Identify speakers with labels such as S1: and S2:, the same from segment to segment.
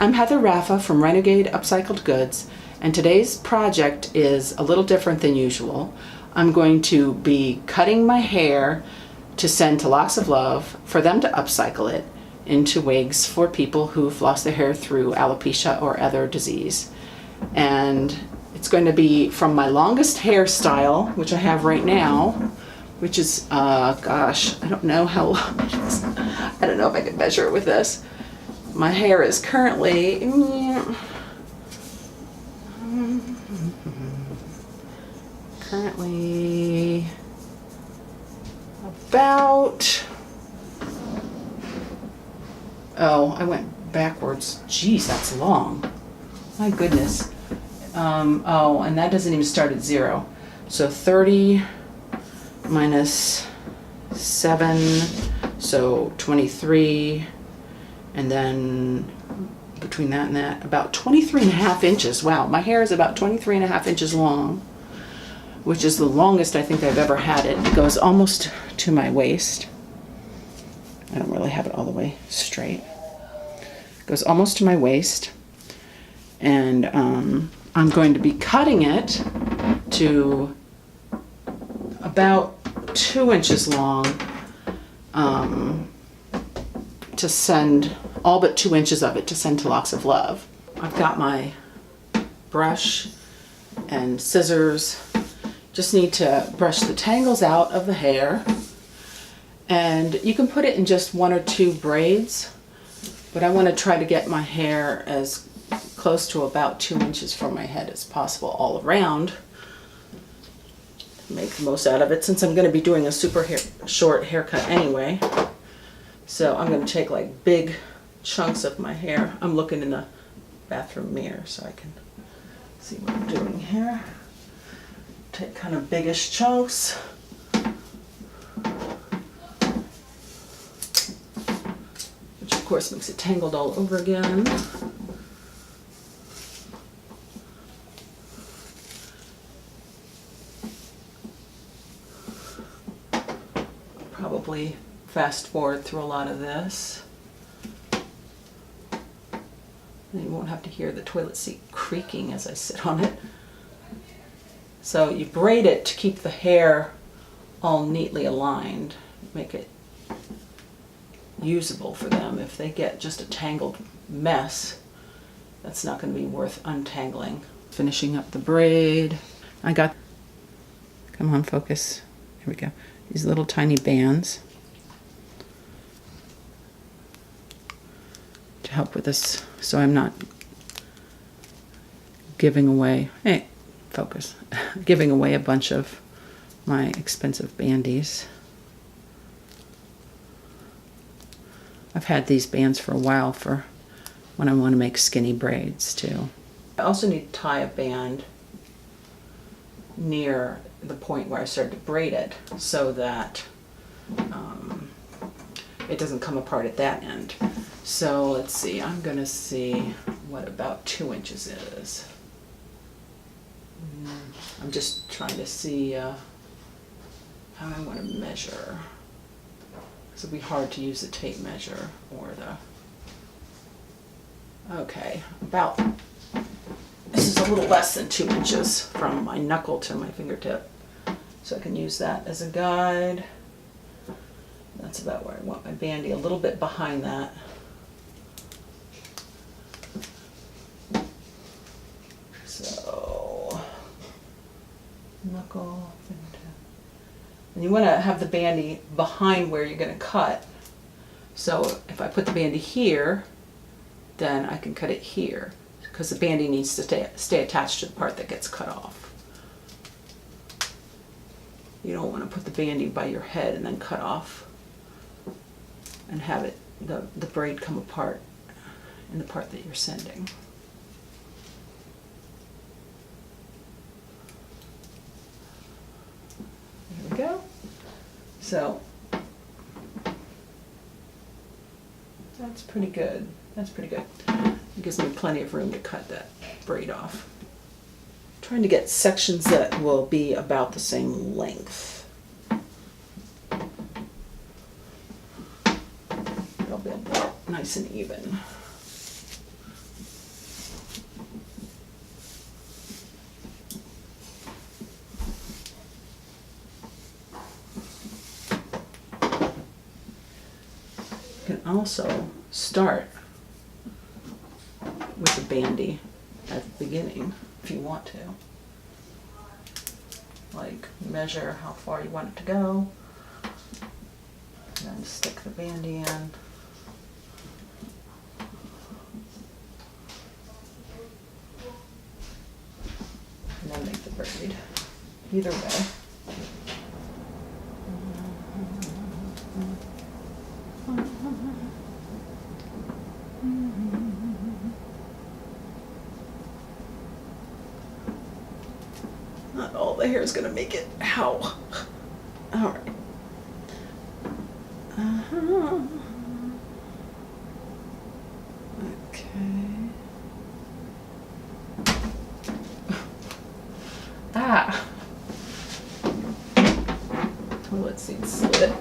S1: I'm Heather Raffa from Renegade Upcycled Goods, and today's project is a little different than usual. I'm going to be cutting my hair to send to Locks of Love for them to upcycle it into wigs for people who've lost their hair through alopecia or other disease. And it's going to be from my longest hairstyle, which I have right now, which is, gosh, I don't know how long it is. I don't know if I can measure it with this. My hair is currently about, oh, I went backwards. Geez, that's long. My goodness. Oh, and that doesn't even start at 0. So 30 minus 7, so 23. And then between that and that, about 23.5 inches. Wow, my hair is about 23.5 inches long, which is the longest I think I've ever had it. It goes almost to my waist. I don't really have it all the way straight. It goes almost to my waist. And I'm going to be cutting it to about 2 inches long, to send all but 2 inches of it to send to Locks of Love. I've got my brush and scissors. Just need to brush the tangles out of the hair, and you can put it in just 1 or 2 braids, but I want to try to get my hair as close to about 2 inches from my head as possible all around. Make the most out of it since I'm going to be doing a super short haircut anyway. So I'm going to take like big chunks of my hair. I'm looking in the bathroom mirror so I can see what I'm doing here. Take kind of biggish chunks. Which of course makes it tangled all over again. Probably fast forward through a lot of this. And you won't have to hear the toilet seat creaking as I sit on it. So you braid it to keep the hair all neatly aligned, make it usable for them. If they get just a tangled mess, that's not going to be worth untangling. Finishing up the braid. I got, come on, focus. Here we go. These little tiny bands to help with this, so I'm not giving away, hey, focus, giving away a bunch of my expensive bandies. I've had these bands for a while for when I want to make skinny braids too. I also need to tie a band near the point where I started to braid it so that it doesn't come apart at that end. So let's see, I'm going to see what about 2 inches is. I'm just trying to see how I want to measure. It'll be hard to use the tape measure or the... Okay, about... This is a little less than 2 inches from my knuckle to my fingertip. So I can use that as a guide. That's about where I want my bandy, a little bit behind that. So, knuckle, fingertip. And you want to have the bandy behind where you're going to cut. So if I put the bandy here, then I can cut it here, because the bandy needs to stay attached to the part that gets cut off. You don't want to put the bandy by your head and then cut off and have it, the braid come apart in the part that you're sending. There we go. So that's pretty good. That's pretty good. It gives me plenty of room to cut that braid off. Trying to get sections that will be about the same length. They'll be nice and even. also start with the bandy at the beginning if you want to. Like measure how far you want it to go, and then stick the bandy in. And then make the braid. Either way. Not all the hair is gonna make it. Ow. All right. Okay. Ah. Toilet seat slit.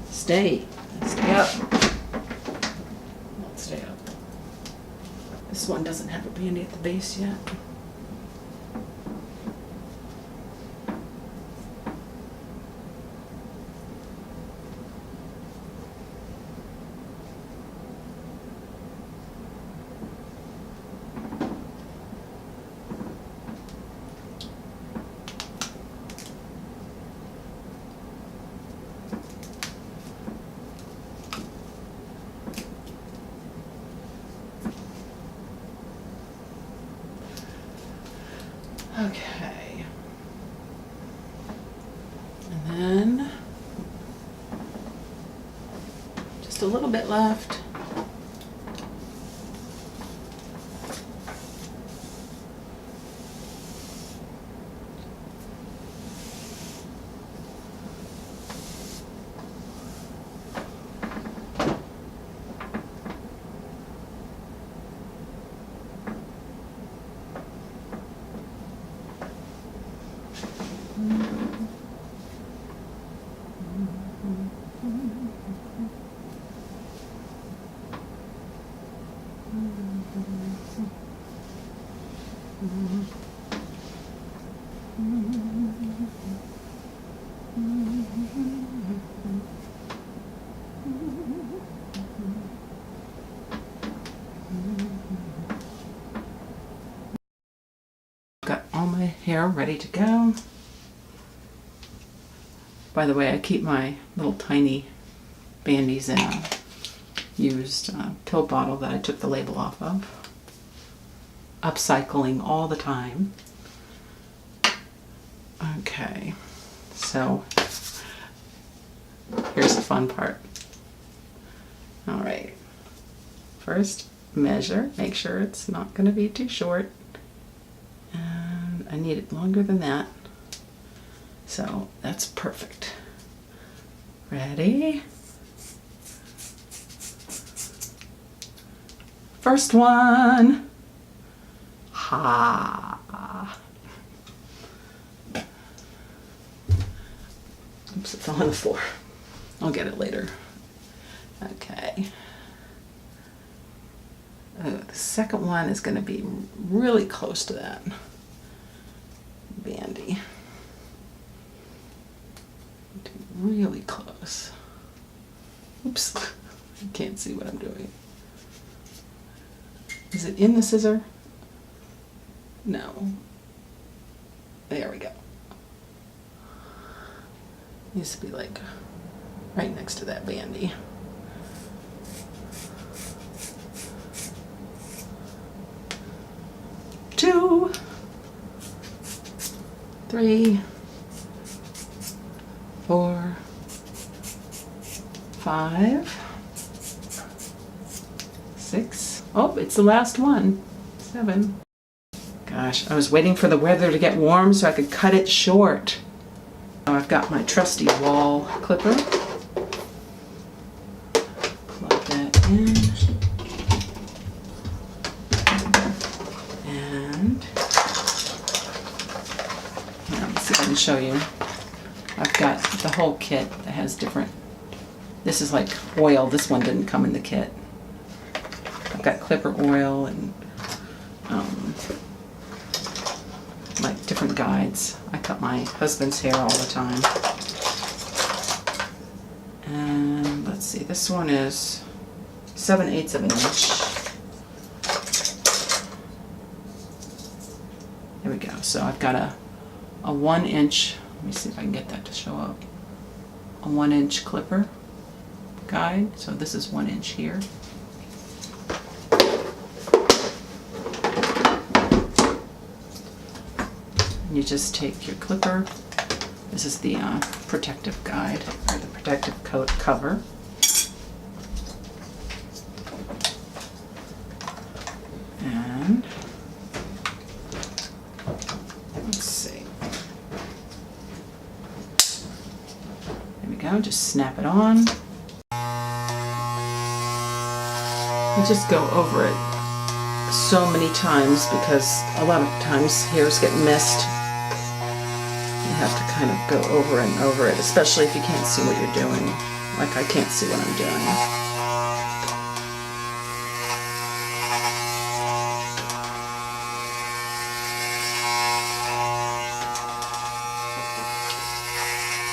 S1: Stay. Stay up. Not stay up. This one doesn't have a bandy at the base yet. Okay. And then just a little bit left. Got all my hair ready to go. By the way, I keep my little tiny bandies in a used pill bottle that I took the label off of. Upcycling all the time. Okay, so here's the fun part. All right, first measure, make sure it's not going to be too short. And I need it longer than that. So that's perfect. Ready? First one. Ha. Oops, it fell on the floor. I'll get it later. Okay. The second one is going to be really close to that bandy. Really close. Oops, I can't see what I'm doing. Is it in the scissor? No. There we go. Needs to be like right next to that bandy. Two, three, 4, 5, 6. Oh, it's the last one. 7. Gosh, I was waiting for the weather to get warm so I could cut it short. Now I've got my trusty wall clipper. Plug that in. And let's see if I can show you. I've got the whole kit that has different, this is like oil, this one didn't come in the kit. I've got clipper oil and like different guides. I cut my husband's hair all the time. And let's see, this one is 7/8 of an inch. There we go. So I've got a 1 inch, let me see if I can get that to show up, a 1 inch clipper guide. So this is 1 inch here. And you just take your clipper. This is the protective guide, or the protective coat cover. And let's see. There we go, just snap it on. I just go over it so many times because a lot of times hairs get missed. You have to kind of go over and over it, especially if you can't see what you're doing. Like I can't see what I'm doing.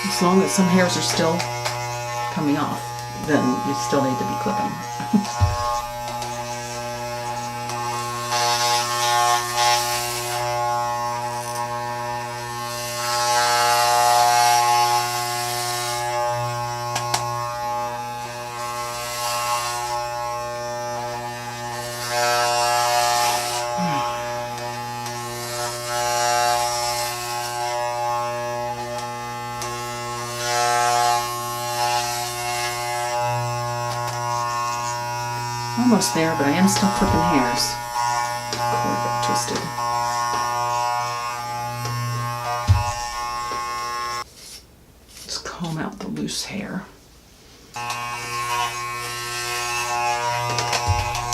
S1: As long as some hairs are still coming off, then you still need to be clipping. Almost there, but I am still clipping hairs. Cord got twisted. Just comb out the loose hair.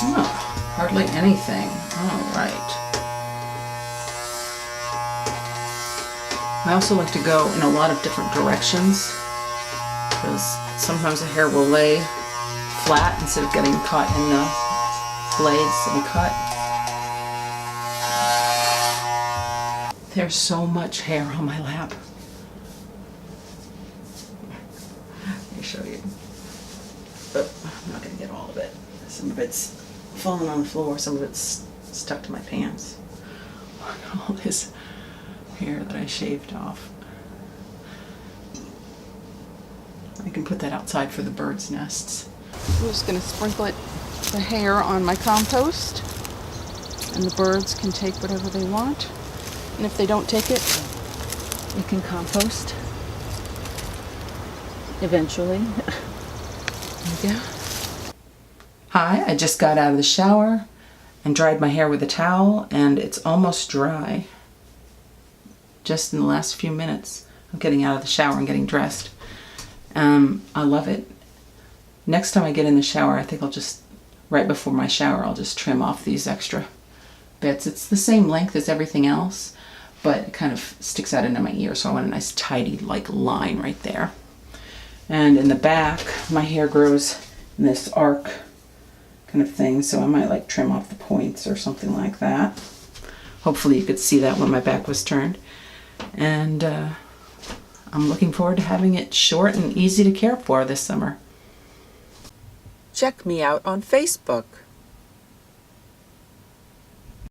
S1: Oh, hardly anything. All right. I also like to go in a lot of different directions because sometimes the hair will lay flat instead of getting caught in the blades and cut. There's so much hair on my lap. Let me show you. Oh, I'm not going to get all of it. Some of it's falling on the floor, some of it's stuck to my pants. All this hair that I shaved off. I can put that outside for the birds' nests. I'm just going to sprinkle the hair on my compost, and the birds can take whatever they want. And if they don't take it, you can compost eventually. There we go. Hi, I just got out of the shower and dried my hair with a towel, and it's almost dry. Just in the last few minutes of getting out of the shower and getting dressed. I love it. Next time I get in the shower, I think I'll just, right before my shower, I'll just trim off these extra bits. It's the same length as everything else, but it kind of sticks out into my ear, so I want a nice tidy like line right there. And in the back, my hair grows in this arc kind of thing, so I might like trim off the points or something like that. Hopefully you could see that when my back was turned. And I'm looking forward to having it short and easy to care for this summer. Check me out on Facebook.